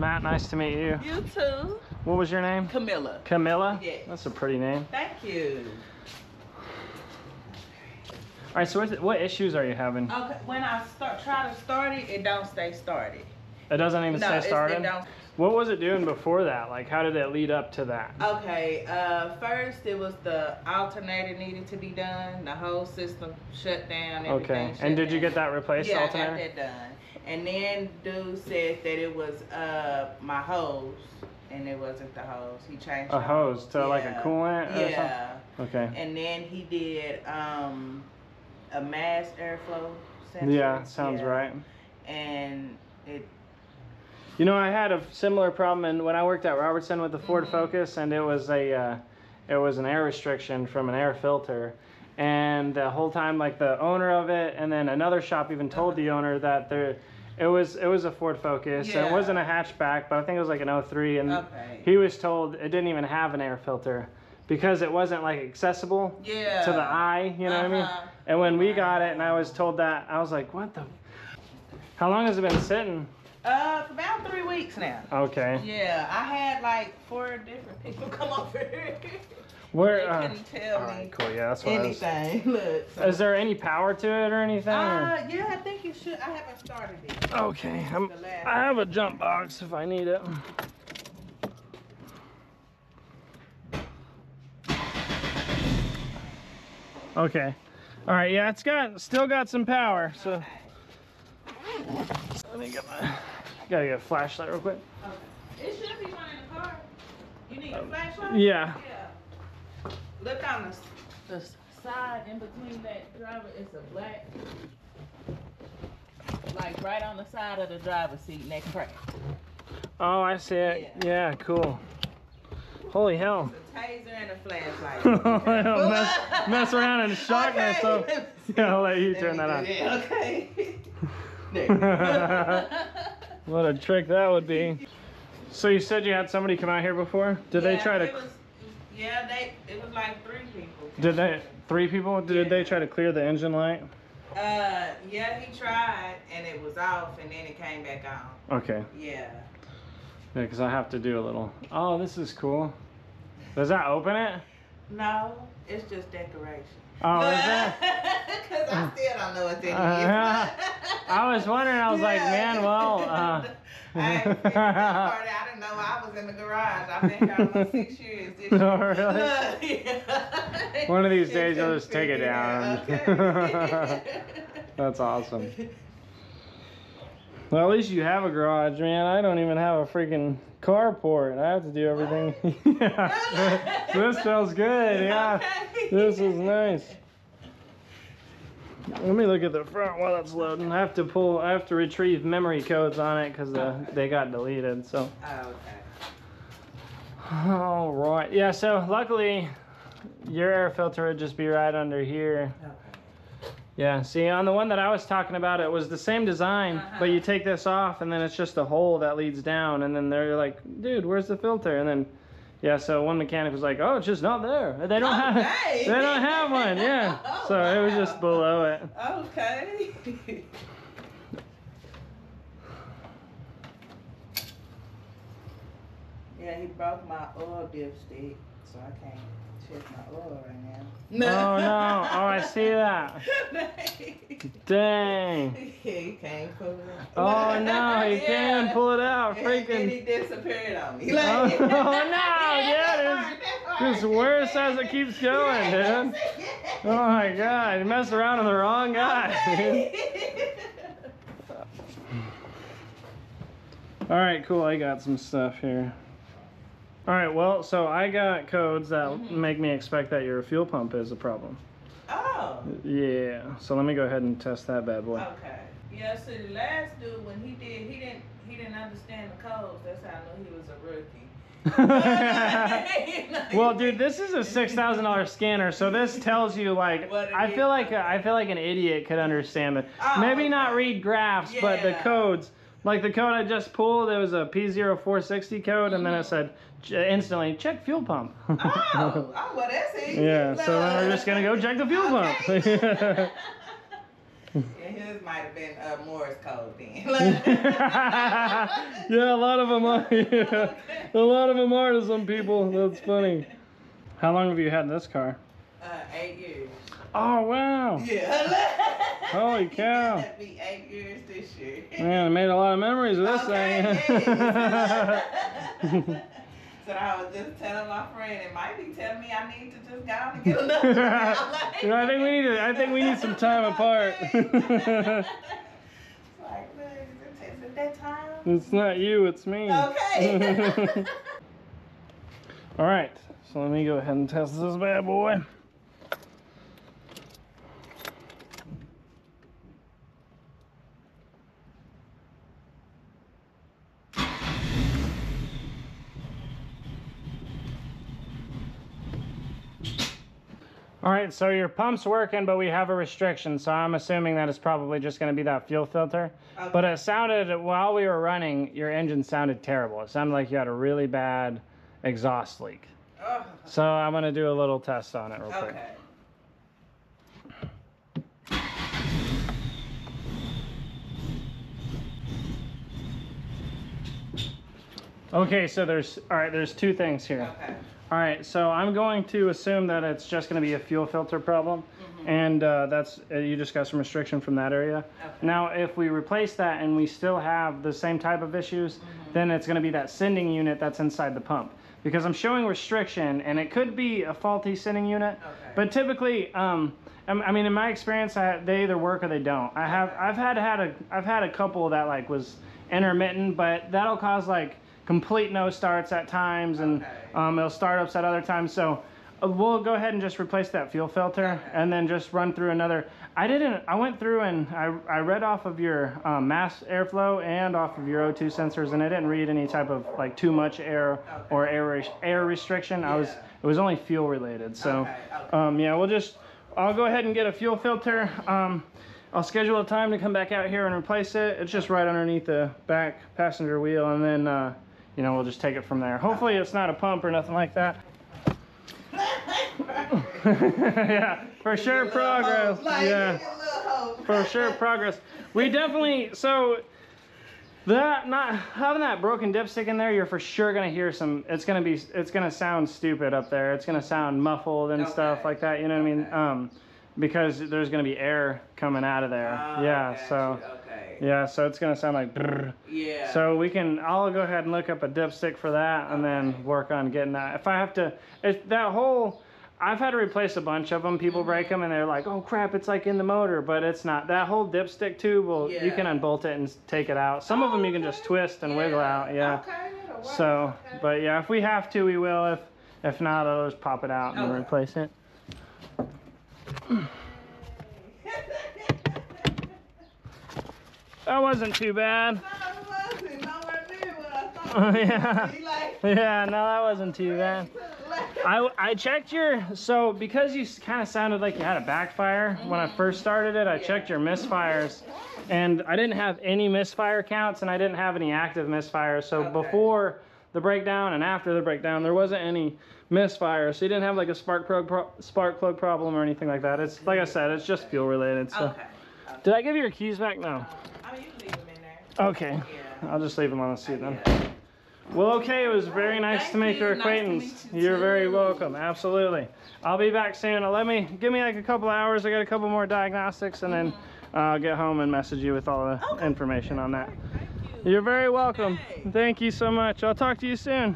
Matt, nice to meet you. You too. What was your name? Camilla. Camilla? Yes. That's a pretty name. Thank you. All right, so what issues are you having? Okay, when I try to start it, it don't stay started. It doesn't even stay started? It don't. What was it doing before that? Like, how did it lead up to that? Okay, first it was the alternator needed to be done. The whole system shut down. Okay, and did you get that replaced, yeah, alternator? I got that done. And then dude said that it was my hose, and it wasn't the hose. He changed a hose to like a coolant or yeah. something? Okay. And then he did a mass airflow sensor. Yeah, sounds right. And it... You know, I had a similar problem when I worked at Robertson with the Ford Focus, and it was an air restriction from an air filter. And the whole time, like the owner of it, and then another shop even told the owner that it was a Ford Focus. Yeah. It wasn't a hatchback, but I think it was like an 03, and he was told it didn't even have an air filter because it wasn't like accessible to the eye, you know what I mean? And when we got it and I was told that, I was like, what the? How long has it been sitting? About 3 weeks now. Okay. Yeah, I had like 4 different people come over here. Where? They couldn't tell me cool. Yeah, that's what anything. Look. So. Is there any power to it or anything? Yeah, I think you should. I haven't started it. Okay. I have a jump box if I need it. Okay. All right. Yeah, it's still got some power. So let me get gotta get a flashlight real quick. Okay. It should be one in the car. You need a flashlight? Yeah. Look on the side in between that driver. It's a black, like right on the side of the driver's seat next to crack. Oh, I see it. Yeah, cool. Holy hell. It's a taser and a flashlight. mess around and shock me. So yeah, I'll let you turn that on. Okay. What a trick that would be. So you said you had somebody come out here before? Did they try to? It was like 3 people. Did they? 3 people? Did they try to clear the engine light? Yeah, he tried and it was off and then it came back on. Okay. Yeah. Yeah, because I have to do a little. Oh, this is cool. Does that open it? No, it's just decoration. Oh, is it? Because I still don't know what that is. I was wondering. I was like, man, well. I ain't figured that part out. I didn't know I was in the garage. I've been here almost 6 years. This Oh, really? yeah. One of these days you'll just take it down. Okay. That's awesome. Well, at least you have a garage, man. I don't even have a freaking carport. I have to do everything. Yeah. This feels good. Yeah. Okay. This is nice. Let me look at the front while it's loading. I have to retrieve memory codes on it because they got deleted. So. Oh, okay. All right. Yeah. So luckily, your air filter would just be right under here. Okay. Yeah, see, on the one that I was talking about, it was the same design, but you take this off, and then it's just a hole that leads down, and then they're like, dude, where's the filter? And then, yeah, so one mechanic was like, oh, it's just not there. They don't have one, yeah. Oh, so it was just below it. Okay. Yeah, he broke my oil dipstick, so I can't check my oil right now. Oh, no. Oh, I see that. Dang. He can't pull it out. Oh, no, he can pull it out. Freaking. And he disappeared on me. Oh, no, yeah, it's worse as it keeps going, dude. Oh, my God. You messed around with the wrong guy. All right, cool. I got some stuff here. All right, well, so I got codes that make me expect that your fuel pump is a problem. Oh. Yeah, so let me go ahead and test that bad boy. Okay. Yeah, so the last dude, when he didn't understand the codes. That's how I knew he was a rookie. Well, dude, this is a $6,000 scanner, so this tells you like I feel like an idiot could understand it. Oh, maybe not read graphs, but the codes. Like the code I just pulled, it was a P0460 code, and then it said instantly check fuel pump. Well, that's easy. Yeah, so then we're just gonna go check the fuel pump. And his might have been Morse code then. Yeah, a lot of them are. Yeah. A lot of them are to some people. That's funny. How long have you had this car? 8 years. Oh, wow. Yeah. Holy cow. It'll be 8 years this year. Man, I made a lot of memories with this Okay, thing. yes. So I was just telling my friend, it might be telling me I need to just go out and get another one. You know, I think we need some time apart. It's like, look, is it that time? It's not you, it's me. Okay. All right, so let me go ahead and test this bad boy. All right, so your pump's working, but we have a restriction, so I'm assuming that it's probably just going to be that fuel filter. Okay. But it sounded, while we were running, your engine sounded terrible. It sounded like you had a really bad exhaust leak. Oh, So I'm going to do a little test on it real quick. okay. Okay, so there's two things here. Okay. All right, so I'm going to assume that it's just going to be a fuel filter problem, and that's you just got some restriction from that area. Okay. Now, if we replace that and we still have the same type of issues, then it's going to be that sending unit that's inside the pump. Because I'm showing restriction, and it could be a faulty sending unit, Okay. but typically, I mean, in my experience, they either work or they don't. I've had a couple that like was intermittent, but that'll cause like complete no starts at times, and Okay. it'll start ups at other times. So we'll go ahead and just replace that fuel filter, Okay. and then just run through another. I went through and I read off of your mass airflow and off of your O2 sensors, and I didn't read any type of like too much air or air restriction. Yeah. It was only fuel related. So Okay. yeah, I'll go ahead and get a fuel filter. I'll schedule a time to come back out here and replace it. It's just right underneath the back passenger wheel, and then you know, we'll just take it from there. Hopefully it's not a pump or nothing like that. Yeah, for sure progress. Yeah, for sure progress. We definitely, so that, not having that broken dipstick in there, you're for sure gonna hear some, it's gonna sound stupid up there. It's gonna sound muffled and stuff like that, you know what I mean? Because there's gonna be air coming out of there. Yeah, so. Yeah, so it's gonna sound like brrr. Yeah. So I'll go ahead and look up a dipstick for that, and then work on getting that. If I have to, I've had to replace a bunch of them. People break them and they're like, oh crap, it's like in the motor, but it's not. That whole dipstick tube, you can unbolt it and take it out. Some of them you can just twist and wiggle out, yeah. Okay, that'll work. So, but yeah, if we have to, we will. If not, I'll just pop it out and replace it. That wasn't too bad. Yeah. Yeah, no, that wasn't too bad. I checked so because you kind of sounded like you had a backfire when I first started it, I checked your misfires, and I didn't have any misfire counts, and I didn't have any active misfires. So before the breakdown and after the breakdown, there wasn't any misfire. So you didn't have like a spark plug problem or anything like that. It's like I said, it's just fuel related. So did I give you your keys back? No. I mean, you can leave them in there. Okay. Yeah. I'll just leave them on the seat then. Well, okay, it was very nice to make your acquaintance. You're very welcome. Absolutely. I'll be back soon. Give me like a couple hours. I got a couple more diagnostics, and then I'll get home and message you with all the information on that. Thank you. You're very welcome. Hey. Thank you so much. I'll talk to you soon.